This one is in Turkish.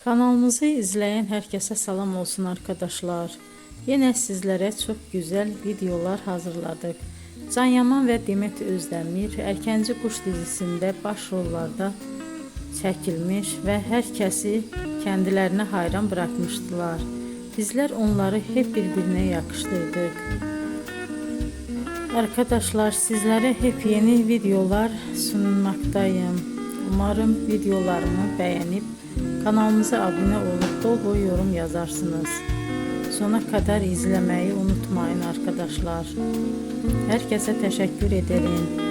Kanalımızı izleyen herkese selam olsun arkadaşlar. Yine sizlere çok güzel videolar hazırladık. Can Yaman ve Demet Özdemir Erkenci Kuş dizisinde başrollarda çekilmiş ve herkesi kendilerine hayran bırakmıştılar. Bizler onları hep birbirine yakıştırdık. Arkadaşlar sizlere hep yeni videolar sunmaktayım. Umarım videolarımı beğenip kanalımıza abone olup bol bol yorum yazarsınız. Sona kadar izlemeyi unutmayın arkadaşlar. Herkese teşekkür ederim.